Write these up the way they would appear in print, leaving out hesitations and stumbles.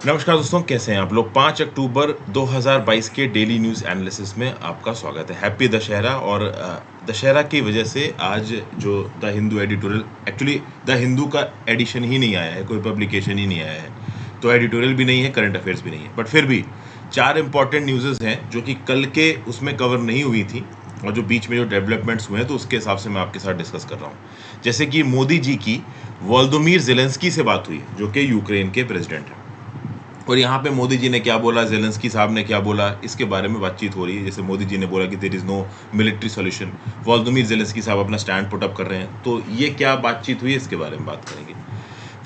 नमस्कार दोस्तों, कैसे हैं आप लोग। 5 अक्टूबर 2022 के डेली न्यूज़ एनालिसिस में आपका स्वागत है। हैप्पी दशहरा। और दशहरा की वजह से आज जो the Hindu editorial, actually the Hindu का एडिशन ही नहीं आया है, कोई पब्लिकेशन ही नहीं आया है, तो एडिटोरियल भी नहीं है, करंट अफेयर्स भी नहीं है, बट फिर भी 4 इंपॉर्टेंट न्यूज़ेस हैं जो कि कल के उसमें कवर नहीं हुई थी और जो बीच में जो डेवलपमेंट्स हुए हैं, तो उसके हिसाब से मैं आपके साथ डिस्कस कर रहा हूँ। जैसे कि मोदी जी की वोलोदिमीर ज़ेलेंस्की से बात हुई, जो कि यूक्रेन के प्रेसिडेंट हैं, और यहाँ पे मोदी जी ने क्या बोला, ज़ेलेंस्की साहब ने क्या बोला, इसके बारे में बातचीत हो रही है। जैसे मोदी जी ने बोला कि there is no military solution, Volodymyr Zelensky साहब अपना स्टैंड पुट अप कर रहे हैं, तो ये क्या बातचीत हुई, इसके बारे में बात करेंगे।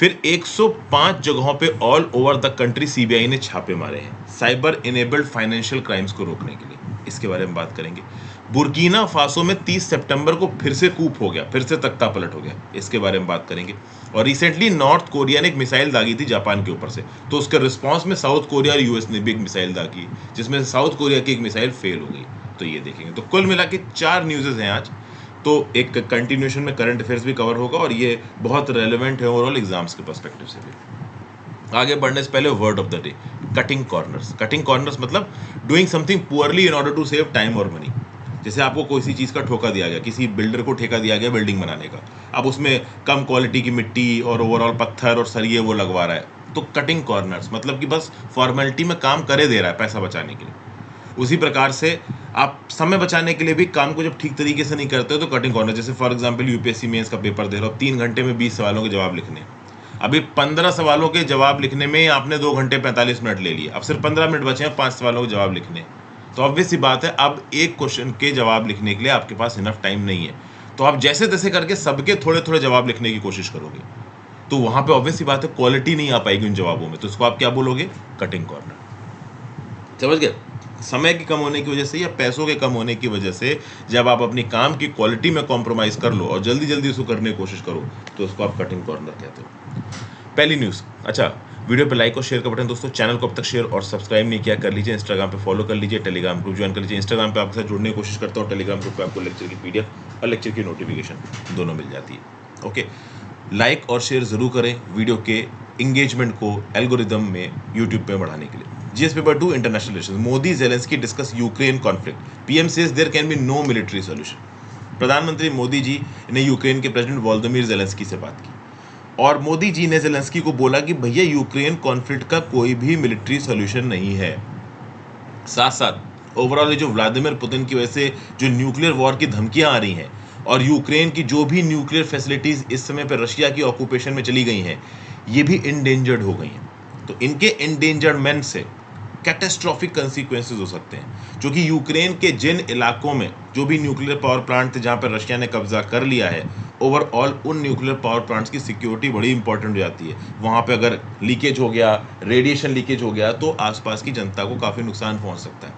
फिर 105 जगहों पे all over the country CBI ने छापे मारे हैं साइबर इनेबल्ड फाइनेंशियल क्राइम्स को रोकने के लिए, इसके बारे में बात करेंगे। बुर्किना फासो में 30 सितंबर को फिर से कूप हो गया, फिर से तख्ता पलट हो गया, इसके बारे में बात करेंगे। और रिसेंटली नॉर्थ कोरिया ने एक मिसाइल दागी थी जापान के ऊपर से, तो उसके रिस्पॉन्स में साउथ कोरिया और यूएस ने भी एक मिसाइल दागी, जिसमें से साउथ कोरिया की एक मिसाइल फेल हो गई, तो ये देखेंगे। तो कुल मिला के 4 न्यूज़ेस हैं आज, तो एक कंटिन्यूशन में करंट अफेयर्स भी कवर होगा और ये बहुत रेलेवेंट है ओवरऑल एग्जाम्स के पर्सपेक्टिव से भी। आगे बढ़ने से पहले word of the day, cutting corners. Cutting corners मतलब doing something poorly in order to save time और मनी। जैसे आपको कोई सी चीज़ का ठोका दिया गया, किसी बिल्डर को ठेका दिया गया बिल्डिंग बनाने का, अब उसमें कम क्वालिटी की मिट्टी और ओवरऑल पत्थर और सरिये वो लगवा रहा है, तो कटिंग कॉर्नर्स मतलब कि बस फॉर्मेलिटी में काम करे दे रहा है पैसा बचाने के लिए। उसी प्रकार से आप समय बचाने के लिए भी काम को जब ठीक तरीके से नहीं करते हो तो कटिंग कॉर्नर। जैसे फॉर एग्जांपल यूपीएससी मेंस का पेपर दे रहे हो, 3 घंटे में 20 सवालों के जवाब लिखने हैं। अभी 15 सवालों के जवाब लिखने में आपने 2 घंटे 45 मिनट ले लिए, अब सिर्फ 15 मिनट बचे हैं 5 सवालों के जवाब लिखने हैं। तो ऑब्वियस सी बात है, अब एक क्वेश्चन के जवाब लिखने के लिए आपके पास इनफ टाइम नहीं है, तो आप जैसे तैसे करके सबके थोड़े थोड़े जवाब लिखने की कोशिश करोगे, तो वहां पे ऑब्वियस सी बात है क्वालिटी नहीं आ पाएगी उन जवाबों में, तो इसको आप क्या बोलोगे, कटिंग कॉर्नर। समझ गए। समय की कम होने की वजह से या पैसों के कम होने की वजह से जब आप अपनी काम की क्वालिटी में कॉम्प्रोमाइज कर लो और जल्दी जल्दी उसको करने की कोशिश करो, तो उसको आप कटिंग कॉर्नर कहते हो। पहली न्यूज़। अच्छा, वीडियो पे लाइक और शेयर का बटन दोस्तों, चैनल को अब तक शेयर और सब्सक्राइब नहीं किया कर लीजिए, इंस्टाग्राम पे फॉलो कर लीजिए, टेलीग्राम ग्रुप ज्वाइन कर लीजिए। इंस्टाग्राम पे आपके साथ जुड़ने की कोशिश करता हूँ, टेलीग्राम ग्रुप पे आपको लेक्चर की पीडीएफ और लेक्चर की नोटिफिकेशन दोनों मिल जाती है। ओके, लाइक और शेयर जरूर करें वीडियो के इंगेजमेंट को एल्गोरिदम में यूट्यूब पे बढ़ाने के लिए। GS paper 2 international relations. Modi Zelensky discuss Ukraine conflict, PM says there can be no military solution. प्रधानमंत्री मोदी जी ने यूक्रेन के प्रेसिडेंट वोलोदिमीर ज़ेलेंस्की से बात की और मोदी जी ने ज़ेलेंस्की को बोला कि भैया यूक्रेन कॉन्फ्लिक्ट का कोई भी मिलिट्री सॉल्यूशन नहीं है। साथ साथ ओवरऑल जो व्लादिमीर पुतिन की वजह से जो न्यूक्लियर वॉर की धमकियां आ रही हैं और यूक्रेन की जो भी न्यूक्लियर फैसिलिटीज इस समय पर रशिया की ऑक्यूपेशन में चली गई हैं, ये भी इंडेंजर्ड हो गई हैं। तो इनके इंडेंजरमेंट से कैटेस्ट्रॉफिक कंसिक्वेंसेस हो सकते हैं, जो कि यूक्रेन के जिन इलाकों में जो भी न्यूक्लियर पावर प्लांट थे जहां पर रशिया ने कब्जा कर लिया है, ओवरऑल उन न्यूक्लियर पावर प्लांट्स की सिक्योरिटी बड़ी इंपॉर्टेंट हो जाती है। वहां पे अगर लीकेज हो गया, रेडिएशन लीकेज हो गया, तो आसपास की जनता को काफी नुकसान पहुंच सकता है।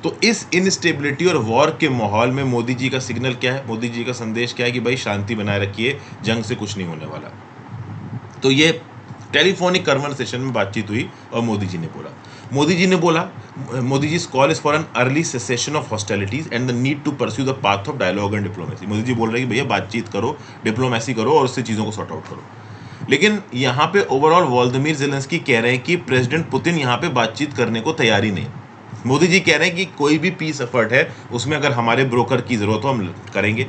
तो इस इनस्टेबिलिटी और वॉर के माहौल में मोदी जी का सिग्नल क्या है, मोदी जी का संदेश क्या है कि भाई शांति बनाए रखिए, जंग से कुछ नहीं होने वाला। तो ये टेलीफोनिक कन्वर्सेशन में बातचीत हुई और मोदी जी ने बोला Modi ji call is for an early cessation of hostilities and the need to pursue the path of dialogue and diplomacy. Modi ji बोल रहे हैं कि भैया बातचीत करो, डिप्लोमेसी करो और उससे चीज़ों को सॉर्ट आउट करो। लेकिन यहाँ पे ओवरऑल वोलोदिमीर ज़ेलेंस्की कह रहे हैं कि प्रेसिडेंट पुतिन यहाँ पे बातचीत करने को तैयारी नहीं। मोदी जी कह रहे हैं कि कोई भी पीस एफर्ट है उसमें अगर हमारे ब्रोकर की ज़रूरत हो हम करेंगे।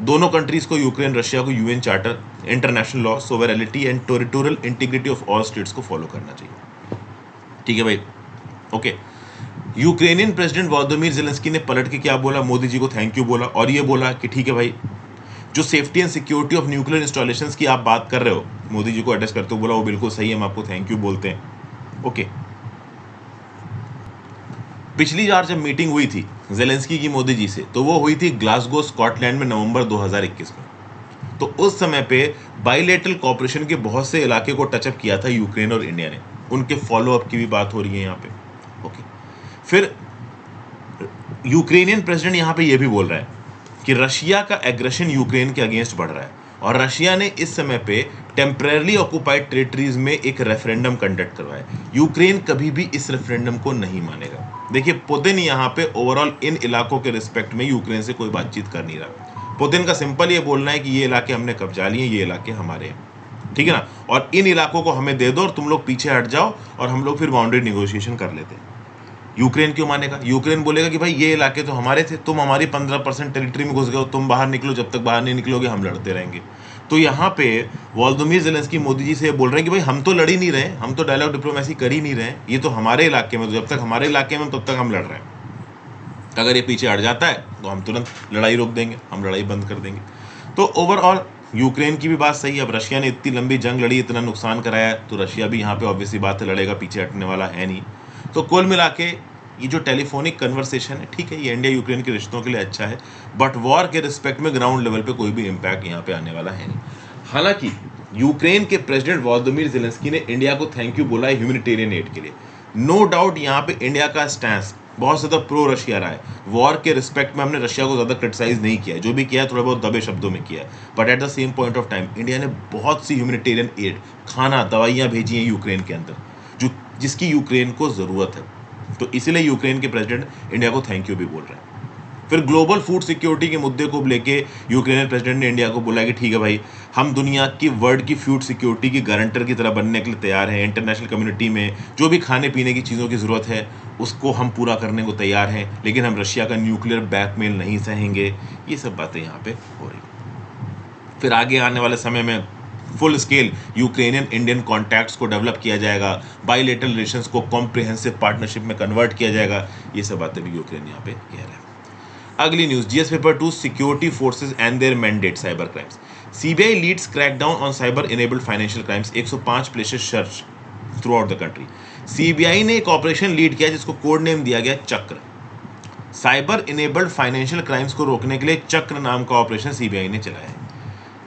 दोनों कंट्रीज को, यूक्रेन रशिया को, UN charter, international law, sovereignty and territorial integrity of all states को फॉलो करना चाहिए। ठीक है भाई, okay. Ukrainian president Volodymyr Zelensky ने पलट के क्या बोला, मोदी जी को थैंक यू बोला और ये बोला कि ठीक है भाई, जो safety and security of nuclear installations की आप बात कर रहे हो, मोदी जी को एड्रेस करते हुए बोला वो बिल्कुल सही है, हम आपको थैंक यू बोलते हैं। ओके। पिछली बार जब मीटिंग हुई थी ज़ेलेंस्की की मोदी जी से, तो वो हुई थी ग्लासगो स्कॉटलैंड में नवंबर 2021 में। तो उस समय पे बाइलेटरल कॉपरेशन के बहुत से इलाके को टचअप किया था यूक्रेन और इंडिया ने, उनके फॉलोअप की भी बात हो रही है यहाँ पे। ओके। फिर यूक्रेनियन प्रेसिडेंट यहाँ पे ये भी बोल रहा है कि रशिया का एग्रेशन यूक्रेन के अगेंस्ट बढ़ रहा है और रशिया ने इस समय पे टेम्परेरली ऑक्युपाइड टेरिटरीज में एक रेफरेंडम कंडक्ट करवाया। यूक्रेन कभी भी इस रेफरेंडम को नहीं मानेगा। देखिए, पुतिन यहाँ पे ओवरऑल इन इलाकों के रिस्पेक्ट में यूक्रेन से कोई बातचीत कर नहीं रहा। पुतिन का सिंपल ये बोलना है कि ये इलाके हमने कब्जा लिए, ये इलाके हमारे हैं। ठीक है ना, और इन इलाकों को हमें दे दो और तुम लोग पीछे हट जाओ और हम लोग फिर बाउंड्री निगोशिएशन कर लेते हैं। यूक्रेन क्यों मानेगा? यूक्रेन बोलेगा कि भाई ये इलाके तो हमारे थे, तुम हमारी 15% टेरिटरी में घुस गए हो, तुम बाहर निकलो, जब तक बाहर नहीं निकलोगे हम लड़ते रहेंगे। तो यहाँ पे वोलोदिमीर ज़ेलेंस्की मोदी जी से ये बोल रहे हैं कि भाई हम तो लड़ ही नहीं रहे, हम तो डायलॉग डिप्लोमेसी कर ही नहीं रहे, ये तो हमारे इलाके में, तो जब तक हमारे इलाके में तब तक हम लड़ रहे हैं। अगर ये पीछे हट जाता है तो हम तुरंत लड़ाई रोक देंगे, हम लड़ाई बंद कर देंगे। तो ओवरऑल यूक्रेन की भी बात सही है। अब रशिया ने इतनी लंबी जंग लड़ी, इतना नुकसान कराया है, तो रशिया भी यहाँ पे ऑब्वियसली बात है लड़ेगा, पीछे हटने वाला है नहीं। तो कुल मिला के ये जो टेलीफोनिक कन्वर्सेशन है, ठीक है, ये इंडिया यूक्रेन के रिश्तों के लिए अच्छा है, बट वॉर के रिस्पेक्ट में ग्राउंड लेवल पे कोई भी इम्पैक्ट यहाँ पे आने वाला है नहीं। हालांकि यूक्रेन के प्रेसिडेंट वोलोदिमीर ज़ेलेंस्की ने इंडिया को थैंक यू बोला है ह्यूमैनिटेरियन एड के लिए। नो डाउट यहाँ पे इंडिया का स्टैंस बहुत ज़्यादा प्रो रशिया रहा है। वॉर के रिस्पेक्ट में हमने रशिया को ज़्यादा क्रिटिसाइज नहीं किया है, जो भी किया है थोड़ा बहुत दबे शब्दों में किया है, but at the same point of time India ने बहुत सी ह्यूमैनिटेरियन एड, खाना, दवाइयाँ भेजी हैं यूक्रेन के अंदर, जो जिसकी यूक्रेन को ज़रूरत है। तो इसीलिए यूक्रेन के प्रेसिडेंट इंडिया को थैंक यू भी बोल रहे हैं। फिर ग्लोबल फूड सिक्योरिटी के मुद्दे को लेके यूक्रेनियन प्रेसिडेंट ने इंडिया को बोला कि ठीक है भाई, हम दुनिया की वर्ल्ड की फूड सिक्योरिटी की गारंटर की तरह बनने के लिए तैयार हैं। इंटरनेशनल कम्युनिटी में जो भी खाने पीने की चीज़ों की ज़रूरत है उसको हम पूरा करने को तैयार हैं, लेकिन हम रशिया का न्यूक्लियर ब्लैकमेल नहीं सहेंगे। ये सब बातें यहाँ पे हो रही। फिर आगे आने वाले समय में full scale Ukrainian Indian contacts को डेवलप किया जाएगा, बाइलेटरल रिलेशंस को कॉम्प्रिहेंसिव पार्टनरशिप में कन्वर्ट किया जाएगा। ये सब बातें भी यूक्रेन यहाँ पे कह रहा है। अगली news, GS paper 2 security forces and their mandate cyber crimes. CBI leads crackdown on cyber enabled financial crimes, 105 places search throughout the country. CBI ने एक ऑपरेशन लीड किया जिसको कोड नेम दिया गया चक्र। साइबर इनेबल्ड फाइनेंशियल क्राइम्स को रोकने के लिए चक्र नाम का ऑपरेशन सीबीआई ने चलाया है।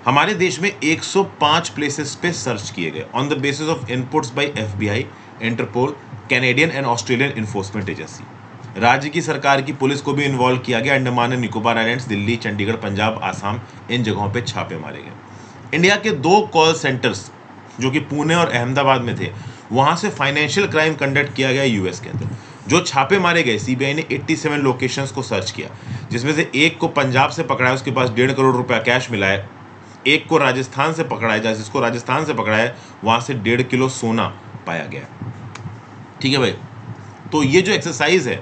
हमारे देश में 105 प्लेसेस पे सर्च किए गए on the basis of inputs by FBI, Interpol, Canadian and Australian enforcement agency. राज्य की सरकार की पुलिस को भी इन्वॉल्व किया गया। अंडमान एंड निकोबार आइलैंड्स, दिल्ली, चंडीगढ़, पंजाब, आसाम, इन जगहों पे छापे मारे गए। इंडिया के 2 कॉल सेंटर्स जो कि पुणे और अहमदाबाद में थे, वहां से फाइनेंशियल क्राइम कंडक्ट किया गया यूएस के अंदर। जो छापे मारे गए, सीबीआई ने 87 लोकेशंस को सर्च किया, जिसमें से एक को पंजाब से पकड़ा है, उसके पास 1.5 करोड़ रुपया कैश मिला है। एक को राजस्थान से पकड़ा है, जिसको राजस्थान से पकड़ा है वहां से 1.5 किलो सोना पाया गया। ठीक है भाई, तो ये जो एक्सरसाइज है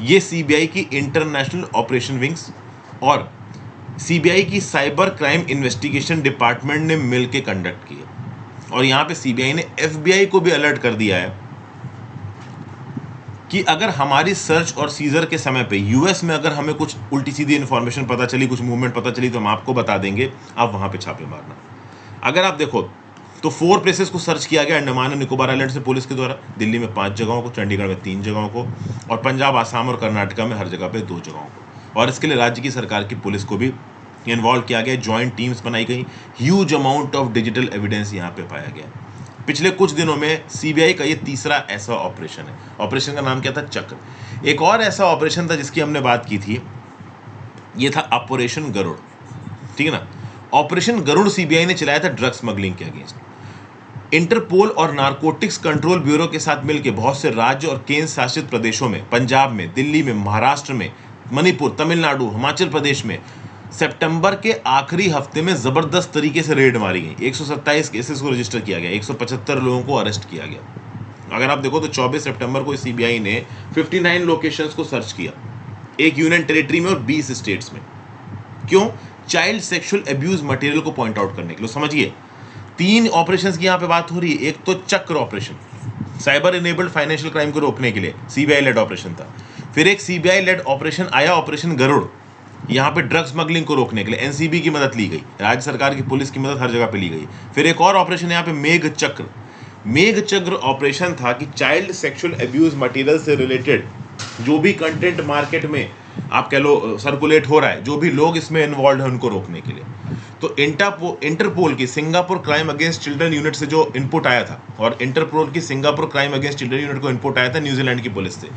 ये सीबीआई की इंटरनेशनल ऑपरेशन विंग्स और सीबीआई की साइबर क्राइम इन्वेस्टिगेशन डिपार्टमेंट ने मिलकर कंडक्ट की है। और यहां पे सीबीआई ने एफबीआई को भी अलर्ट कर दिया है कि अगर हमारी सर्च और सीजर के समय पे यूएस में अगर हमें कुछ उल्टी सीधी इन्फॉर्मेशन पता चली, कुछ मूवमेंट पता चली, तो हम आपको बता देंगे, आप वहां पे छापे मारना। अगर आप देखो तो 4 प्लेसेस को सर्च किया गया अंडमान और निकोबार आइलैंड से पुलिस के द्वारा। दिल्ली में 5 जगहों को, चंडीगढ़ में 3 जगहों को, और पंजाब, आसाम और कर्नाटका में हर जगह पे 2 जगहों को। और इसके लिए राज्य की सरकार की पुलिस को भी इन्वॉल्व किया गया, जॉइंट टीम्स बनाई गई। Huge amount of digital evidence यहाँ पे पाया गया। पिछले कुछ दिनों में सीबीआई का ये तीसरा ऐसा ऑपरेशन है। ऑपरेशन का नाम क्या था? चक्र। एक और ऐसा ऑपरेशन था जिसकी हमने बात की थी, ये था ऑपरेशन गरुड़। ठीक है ना, ऑपरेशन गरुड़ सीबीआई ने चलाया था ड्रग स्मगलिंग के अगेंस्ट। इंटरपोल और नारकोटिक्स कंट्रोल ब्यूरो के साथ मिलकर बहुत से राज्य और केंद्र शासित प्रदेशों में, पंजाब में, दिल्ली में, महाराष्ट्र में, मणिपुर, तमिलनाडु, हिमाचल प्रदेश में सितंबर के आखिरी हफ्ते में जबरदस्त तरीके से रेड मारी गई। 127 केसेस को रजिस्टर किया गया, 175 लोगों को अरेस्ट किया गया। अगर आप देखो तो 24 सितंबर को सीबीआई ने 59 लोकेशंस को सर्च किया, एक यूनियन टेरिटरी में और 20 स्टेट्स में। क्यों? चाइल्ड सेक्सुअल अब्यूज मटेरियल को पॉइंट आउट करने के लिए। समझिए, 3 ऑपरेशंस की यहाँ पे बात हो रही है। एक तो चक्र operation, cyber enabled financial crime को रोकने के लिए सीबीआई लेड ऑपरेशन था। फिर एक सीबीआई लेड ऑपरेशन आया, ऑपरेशन गरुड़, यहाँ पे ड्रग स्मगलिंग को रोकने के लिए एनसीबी की मदद ली गई, राज्य सरकार की पुलिस की मदद हर जगह पे ली गई। फिर एक और ऑपरेशन यहाँ पे मेघ चक्र। मेघ चक्र ऑपरेशन था कि चाइल्ड सेक्सुअल अब्यूज मटेरियल से रिलेटेड जो भी कंटेंट मार्केट में आप कह लो सर्कुलेट हो रहा है, जो भी लोग इसमें इन्वॉल्व है, उनको रोकने के लिए। तो इंटरपोल की Singapore crime against children unit से जो इनपुट आया था, और इंटरपोल की Singapore crime against children unit को इनपुट आया था न्यूजीलैंड की पुलिस से,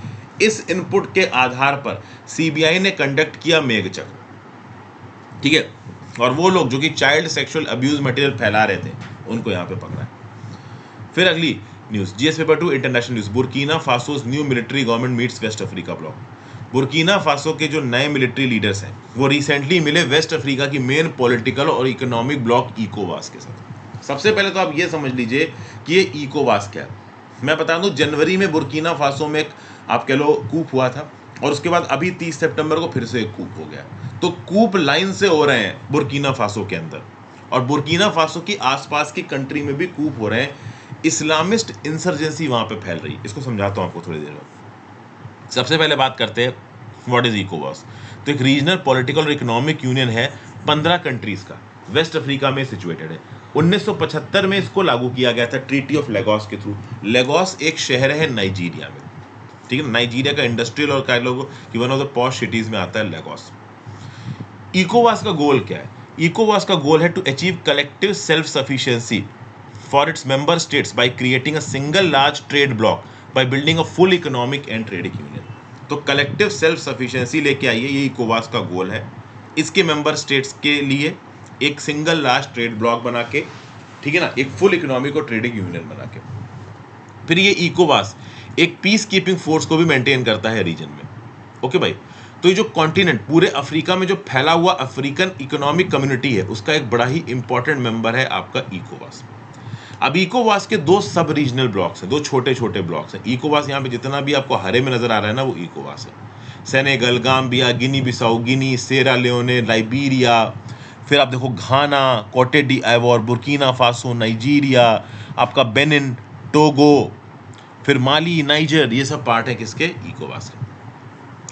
इस इनपुट के आधार पर सीबीआई ने कंडक्ट किया मेघ चक्र। ठीक है, और वो लोग जो कि चाइल्ड सेक्सुअल अब्यूज मटेरियल फैला रहे थे, उनको यहाँ पे पकड़ा है। फिर अगली news, GS paper 2 international news, Burkina Faso's new military government meets West Africa bloc. Burkina Faso के जो नए मिलिट्री लीडर्स हैं वो रिसेंटली मिले वेस्ट अफ्रीका की मेन पॉलिटिकल और इकोनॉमिक ब्लॉक इकोवास के साथ। सबसे पहले तो आप ये समझ लीजिए कि ये इकोवास क्या है। मैं बता दूं, जनवरी में बुर्किना फासो में एक आप कह लो कूप हुआ था, और उसके बाद अभी 30 सितंबर को फिर से एक कूप हो गया। तो कूप लाइन से हो रहे हैं बुर्किना फासो के अंदर, और बुर्किना फासो की आसपास की कंट्री में भी कूप हो रहे हैं। इस्लामिस्ट इंसर्जेंसी वहां पे फैल रही है। इसको समझाता हूं आपको थोड़ी देर में। सबसे पहले बात करते हैं व्हाट इज इकोवास। तो एक रीजनल पॉलिटिकल और इकोनॉमिक यूनियन है 15 कंट्रीज का, वेस्ट अफ्रीका में सिचुएटेड है। 1975 में इसको लागू किया गया था ट्रीटी ऑफ लेगोस के थ्रू। लेगोस एक शहर है नाइजीरिया में, ठीक है। नाइजीरिया का इंडस्ट्रियल और कह लो कि one of the posh cities में आता है लेगोस। इकोवास का गोल क्या है? इकोवास का गोल है to achieve collective self sufficiency for its member states by creating a single large trade bloc by building a full economic and trading union. तो collective self sufficiency लेके आइए, ये इकोवास का गोल है। इसके मेंबर स्टेट्स के लिए एक सिंगल लार्ज ट्रेड ब्लॉक बना के, ठीक है ना, एक फुल इकोनॉमिक और ट्रेडिंग यूनियन बना के। फिर ये इकोवास एक पीस कीपिंग फोर्स को भी मेंटेन करता है रीजन में। ओके भाई, तो ये जो कॉन्टिनेंट पूरे अफ्रीका में जो फैला हुआ अफ्रीकन इकोनॉमिक कम्युनिटी है, उसका एक बड़ा ही इंपॉर्टेंट मेंबर है आपका इकोवास। अब इकोवास के दो सब रीजनल ब्लॉक्स हैं, दो छोटे छोटे ब्लॉक्स हैं। इकोवास यहाँ पे जितना भी आपको हरे में नजर आ रहा है ना, वो इकोवास है। सेनेगल, गाम्बिया, गिनी बिसाऊ गिनी, सेरा लियोने, लाइबीरिया, फिर आप देखो घाना, कोटे डी आइवोर, बुर्किना फासो, नाइजीरिया, आपका बेनिन, टोगो, फिर माली, नाइजर, ये सब पार्ट है किसके? इकोवास के।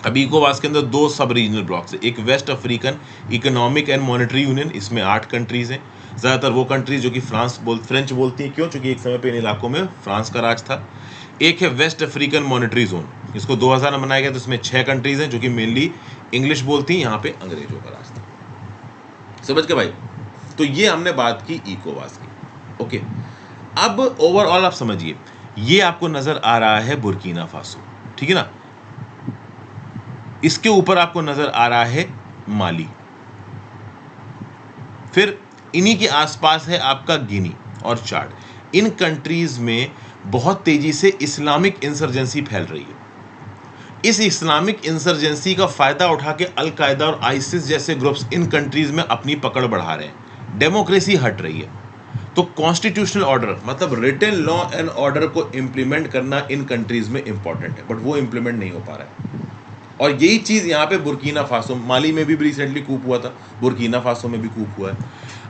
अब इकोवास के अंदर दो सब रीजनल ब्लॉक्स है। एक West African economic and monetary union, इसमें 8 कंट्रीज हैं। ज़्यादातर वो कंट्रीज जो कि फ्रेंच बोलती हैं। क्यों? क्योंकि एक समय पे इन इलाकों में फ्रांस का राज था। एक है वेस्ट अफ्रीकन मॉनेटरी जोन, इसको 2000 में बनाया गया, तो इसमें 6 कंट्रीज हैं जो कि मेनली इंग्लिश बोलती हैं। यहाँ पे अंग्रेजों का राज था। समझ के भाई? तो ये हमने बात की इकोवास की। ओके, अब ओवरऑल आप समझिए, ये आपको नजर आ रहा है बुर्किना फासो, ठीक है ना। इसके ऊपर आपको नजर आ रहा है माली, फिर इन्हीं के आसपास है आपका गिनी और चाड। इन कंट्रीज में बहुत तेजी से इस्लामिक इंसर्जेंसी फैल रही है। इस इस्लामिक इंसर्जेंसी का फायदा उठा के अल कायदा और आईसिस जैसे ग्रुप्स इन कंट्रीज में अपनी पकड़ बढ़ा रहे हैं। डेमोक्रेसी हट रही है। तो कॉन्स्टिट्यूशनल ऑर्डर मतलब रिटन लॉ एंड ऑर्डर को इंप्लीमेंट करना इन कंट्रीज में इंपॉर्टेंट है, बट वो इंप्लीमेंट नहीं हो पा रहा है। और यही चीज यहाँ पे बुर्किना फासो, माली में भी रिसेंटली कूप हुआ था, बुर्किना फासो में भी कूप हुआ है।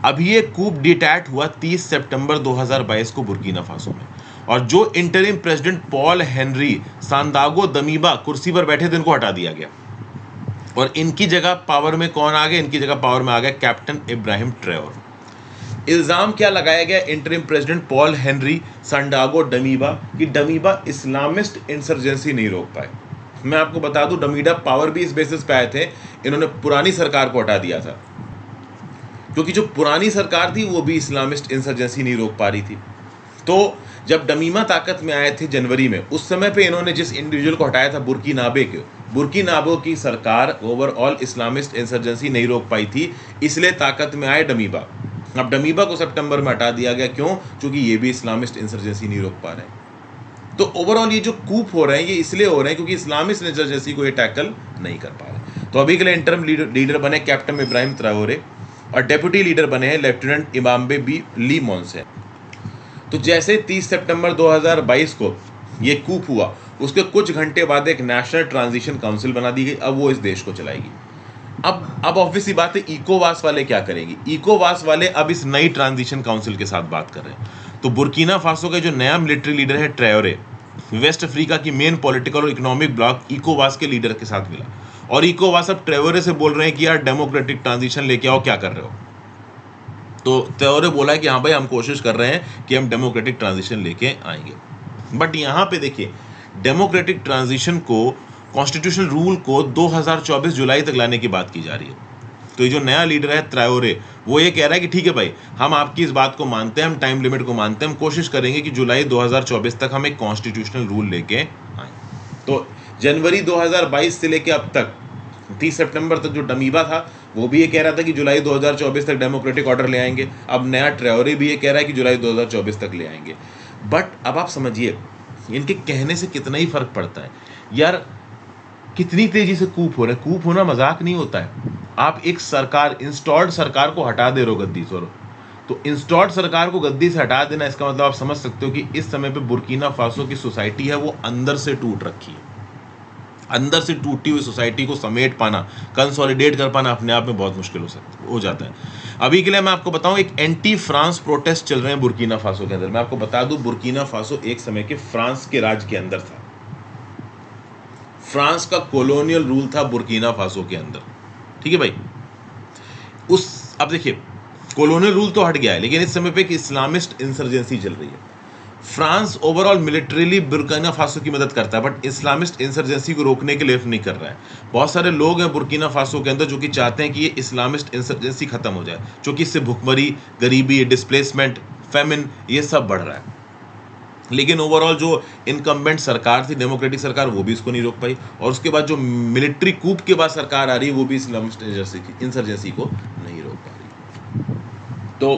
अभी ये कूप डिटैच हुआ 30 सितंबर 2022 को बुर्किना फासो में, और जो इंटरिम प्रेसिडेंट पॉल हेनरी सांदागो दमीबा कुर्सी पर बैठे थे, इनको हटा दिया गया, और इनकी जगह पावर में कौन आ गया? इनकी जगह पावर में आ गया कैप्टन इब्राहिम ट्रेओर। इल्जाम क्या लगाया गया इंटरिम प्रेसिडेंट पॉल हेनरी सांदागो डमीबा कि डमीबा इस्लामिस्ट इंसर्जेंसी नहीं रोक पाए। मैं आपको बता दूं, डमीबा पावर भी इस बेसिस पे आए थे, इन्होंने पुरानी सरकार को हटा दिया था, क्योंकि जो पुरानी सरकार थी वो भी इस्लामिस्ट इंसर्जेंसी नहीं रोक पा रही थी। तो जब डमीमा ताकत में आए थे जनवरी में, उस समय पे इन्होंने जिस इंडिविजुअल को हटाया था बुर्किनाबे की सरकार ओवरऑल इस्लामिस्ट इंसर्जेंसी नहीं रोक पाई थी, इसलिए ताकत में आए डमीबा। अब डमीबा को सितंबर में हटा दिया गया। क्यों? क्योंकि ये भी इस्लामिस्ट इंसर्जेंसी नहीं रोक पा रहे हैं। तो ओवरऑल ये जो कूप हो रहे हैं ये इसलिए हो रहे हैं क्योंकि इस्लामिस्ट इंसर्जेंसी को ये टैकल नहीं कर पा रहे। तो अभी के लिए इंटरम लीडर बने कैप्टन इब्राहिम ट्रेओरे, और डेप्यूटी लीडर बने हैं लेफ्टिनेंट इमाम्बे बी ली मोन्से। तो जैसे 30 सितंबर 2022 को ये कूप हुआ, उसके कुछ घंटे बाद एक नेशनल ट्रांजिशन काउंसिल बना दी गई। अब वो इस देश को चलाएगी। अब ऑब्वियस सी बात है, इकोवास वाले क्या करेंगे? इकोवास वाले अब इस नई ट्रांजिशन काउंसिल के साथ बात कर रहे हैं। तो बुर्किना फासो का जो नया मिलिट्री लीडर है ट्रेओरे, वेस्ट अफ्रीका की मेन पॉलिटिकल और इकोनॉमिक ब्लॉक इकोवास के लीडर के साथ मिला, और इकोवास अब ट्रेओरे से बोल रहे हैं कि यार डेमोक्रेटिक ट्रांजिशन लेके आओ, क्या कर रहे हो? तो ट्रेओरे बोला है कि हाँ भाई, हम कोशिश कर रहे हैं कि हम डेमोक्रेटिक ट्रांजिशन लेके आएंगे। बट यहाँ पे देखिए, डेमोक्रेटिक ट्रांजिशन को, कॉन्स्टिट्यूशनल रूल को 2024 जुलाई तक लाने की बात की जा रही है। तो ये जो नया लीडर है ट्रेओरे, वो ये कह रहा है कि ठीक है भाई, हम आपकी इस बात को मानते हैं, हम टाइम लिमिट को मानते हैं, हम कोशिश करेंगे कि जुलाई 2024 तक हम एक कॉन्स्टिट्यूशनल रूल लेके आए। तो जनवरी 2022 से लेके अब तक 30 सितंबर तक जो डमीबा था, वो भी ये कह रहा था कि जुलाई 2024 तक डेमोक्रेटिक ऑर्डर ले आएंगे। अब नया ट्रेओरे भी ये कह रहा है कि जुलाई 2024 तक ले आएंगे। बट अब आप समझिए, इनके कहने से कितना ही फर्क पड़ता है यार। कितनी तेजी से कूप हो रहा है। कूप होना मजाक नहीं होता है। आप एक सरकार, इंस्टॉल्ड सरकार को हटा दे रहे हो गद्दी से, तो इंस्टॉल्ड सरकार को गद्दी से हटा देना, इसका मतलब आप समझ सकते हो कि इस समय पे बुर्किना फासो की सोसाइटी है वो अंदर से टूट रखी है। अंदर से टूटी हुई सोसाइटी को समेट पाना, कंसोलिडेट कर पाना अपने आप में बहुत मुश्किल हो जाता है। अभी के लिए मैं आपको बताऊं, एक एंटी फ्रांस प्रोटेस्ट चल रहे हैं बुर्किना फासो के अंदर। मैं आपको बता दूं, बुर्किना फासो एक समय के फ्रांस के राज के अंदर था। फ्रांस का कॉलोनियल रूल था बुर्किना फासो के अंदर, ठीक है भाई। अब देखिए, कॉलोनियल रूल तो हट गया है, लेकिन इस समय पे एक इस्लामिस्ट इंसर्जेंसी चल रही है। France overall militarily Burkina Faso की मदद करता है, बट इस्लामिस्ट इंसर्जेंसी को रोकने के लिए नहीं कर रहा है। बहुत सारे लोग हैं बुर्किना फासो के अंदर जो कि चाहते हैं कि ये इस्लामिस्ट इंसर्जेंसी खत्म हो जाए, क्योंकि इससे भुखमरी, गरीबी, डिस्प्लेसमेंट, फेमिन, ये सब बढ़ रहा है। लेकिन ओवरऑल जो इनकम्बेंट सरकार थी, डेमोक्रेटिक सरकार, वो भी इसको नहीं रोक पाई। और उसके बाद जो मिलिट्री कूप के बाद सरकार आ रही है, वो भी इस्लामिस्ट इंसर्जेंसी को नहीं रोक पा रही। तो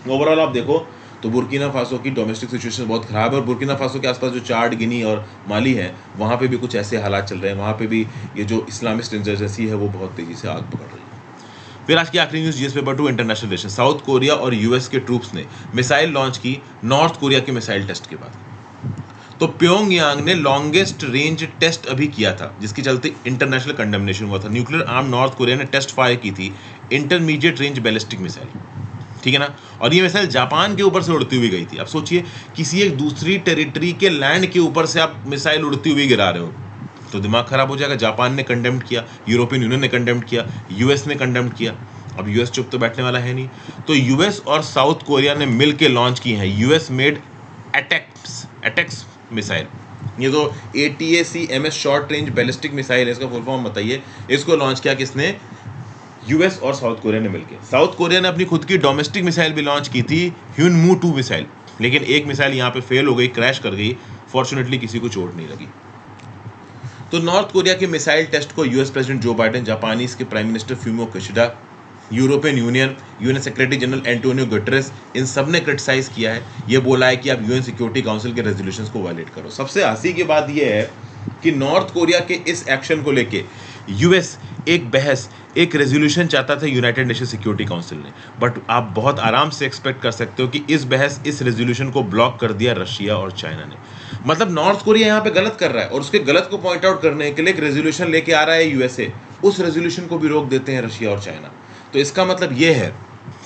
ओवरऑल आप देखो तो बुर्किना फासो की डोमेस्टिक सिचुएशन बहुत खराब है। और बुर्किना फासो के आसपास जो चाड, गिनी और माली है, वहाँ पे भी कुछ ऐसे हालात चल रहे हैं। वहाँ पे भी ये जो इस्लामिस्ट इंसर्जेंसी है वो बहुत तेजी से आग पकड़ रही है। फिर आज की आखिरी news, GS paper 2 international relation. South Korea और यूएस के ट्रूप्स ने मिसाइल लॉन्च की नॉर्थ कोरिया के मिसाइल टेस्ट के बाद। तो प्योंगयांग ने लॉन्गेस्ट रेंज टेस्ट अभी किया था, जिसके चलते इंटरनेशनल कंडेमनेशन हुआ था। न्यूक्लियर आर्म नॉर्थ कोरिया ने टेस्ट फायर की थी इंटरमीडिएट रेंज बैलिस्टिक मिसाइल, ठीक है ना। और ये मिसाइल जापान के ऊपर से उड़ती हुई गई थी। अब सोचिए, किसी एक दूसरी टेरिटरी के लैंड के ऊपर से आप मिसाइल उड़ती हुई गिरा रहे हो, तो दिमाग खराब हो जाएगा। जापान ने कंडेम्ड किया, यूरोपियन यूनियन ने कंडेम्ड किया, यूएस ने कंडेम्ड किया। अब यूएस चुप तो बैठने वाला है नहीं। तो यूएस और साउथ कोरिया ने मिलकर लॉन्च की है यूएस मेड अटैक्स मिसाइल। ये तो ATACMS short range ballistic missile है, इसका फुल फॉर्म बताइए। इसको लॉन्च किया किसने? यूएस और साउथ कोरिया ने मिलकर। साउथ कोरिया ने अपनी खुद की डोमेस्टिक मिसाइल भी लॉन्च की थी, ह्यूनमू 2 मिसाइल, लेकिन एक मिसाइल यहाँ पे फेल हो गई, क्रैश कर गई। फॉर्चुनेटली किसी को चोट नहीं लगी। तो नॉर्थ कोरिया के मिसाइल टेस्ट को US president Joe Biden, Japanese के prime minister Fumio Kishida, European Union, UN secretary general Antonio Guterres, इन सब ने क्रिटिसाइज किया है। ये बोला है कि आप यूएन सिक्योरिटी काउंसिल के रेजोल्यूशंस को वायलेट करो। सबसे हंसी की बात यह है कि नॉर्थ कोरिया के इस एक्शन को लेके यूएस एक रेजोल्यूशन चाहता था यूनाइटेड नेशन सिक्योरिटी काउंसिल ने, बट आप बहुत आराम से एक्सपेक्ट कर सकते हो कि इस रेजोल्यूशन को ब्लॉक कर दिया रशिया और चाइना ने। मतलब नॉर्थ कोरिया यहाँ पे गलत कर रहा है और उसके गलत को पॉइंट आउट करने के लिए एक रेजोल्यूशन लेके आ रहा है यूएसए, उस रेजोल्यूशन को भी रोक देते हैं रशिया और चाइना। तो इसका मतलब ये है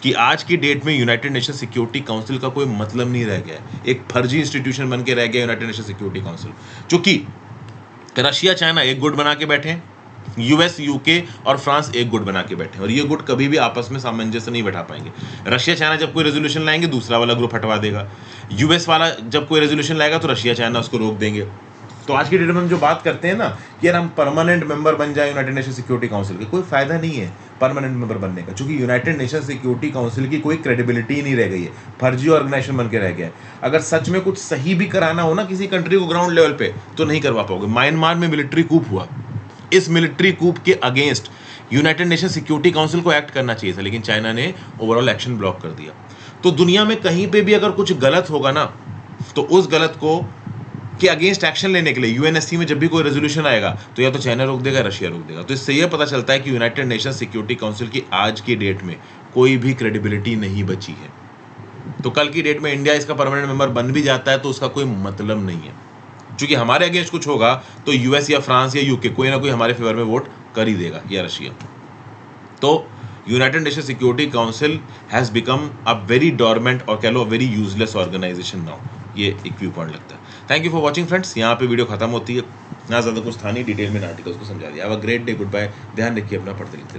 कि आज की डेट में यूनाइटेड नेशन सिक्योरिटी काउंसिल का कोई मतलब नहीं रह गया है। एक फर्जी इंस्टीट्यूशन बन के रह गया यूनाइटेड नेशन सिक्योरिटी काउंसिल, क्योंकि रशिया चाइना एक गुट बना के बैठे हैं, यूएस, यूके और फ्रांस एक गुट बना के बैठे हैं, और ये गुट कभी भी आपस में सामंजस्य नहीं बैठा पाएंगे। रशिया चाइना जब कोई रेजोल्यूशन लाएंगे, दूसरा वाला ग्रुप हटवा देगा। यूएस वाला जब कोई रेजोल्यूशन लाएगा तो रशिया चाइना उसको रोक देंगे। तो आज की डेट में हम जो बात करते हैं ना कि यार हम परमानेंट मेंबर बन जाए यूनाइटेड नेशन सिक्योरिटी काउंसिल के, कोई फायदा नहीं है परमानेंट मेंबर बनने का, क्योंकि यूनाइटेड नेशन सिक्योरिटी काउंसिल की कोई क्रेडिबिलिटी ही नहीं रह गई है, फर्जी ऑर्गेनाइजेशन बन के रह गया है। अगर सच में कुछ सही भी कराना हो ना किसी कंट्री को ग्राउंड लेवल पे, तो नहीं करवा पाओगे। म्यांमार में मिलिट्री कूप हुआ, इस मिलिट्री कूप के against United Nation Security council को एक्ट करना चाहिए था, लेकिन चाइना ने ओवरऑल एक्शन ब्लॉक कर दिया। तो दुनिया में कहीं पे भी अगर कुछ गलत होगा ना, तो उस गलत को के अगेंस्ट एक्शन लेने के लिए यूएनएससी में जब भी कोई रेजोल्यूशन आएगा, तो या तो चाइना रोक देगा, रशिया रोक देगा। तो इससे यह पता चलता है कि यूनाइटेड नेशन सिक्योरिटी काउंसिल की आज की डेट में कोई भी क्रेडिबिलिटी नहीं बची है। तो कल की डेट में इंडिया इसका परमानेंट मेंबर बन भी जाता है तो उसका कोई मतलब नहीं है, क्योंकि हमारे अगेंस्ट कुछ होगा तो यूएस या फ्रांस या यूके कोई ना कोई हमारे फेवर में वोट कर ही देगा, या रशिया। तो United Nation Security Council has become a very dormant और कह लो वेरी यूजलेस ऑर्गेनाइजेशन नाउ। ये एक व्यू पॉइंट लगता है। Thank you for watching friends. यहाँ पे वीडियो खत्म होती है, ना ज़्यादा कुछ था नहीं, डिटेल में आर्टिकल्स को समझा दिया। Have a great day, good bye, ध्यान रखिए अपना, पढ़ते लिखते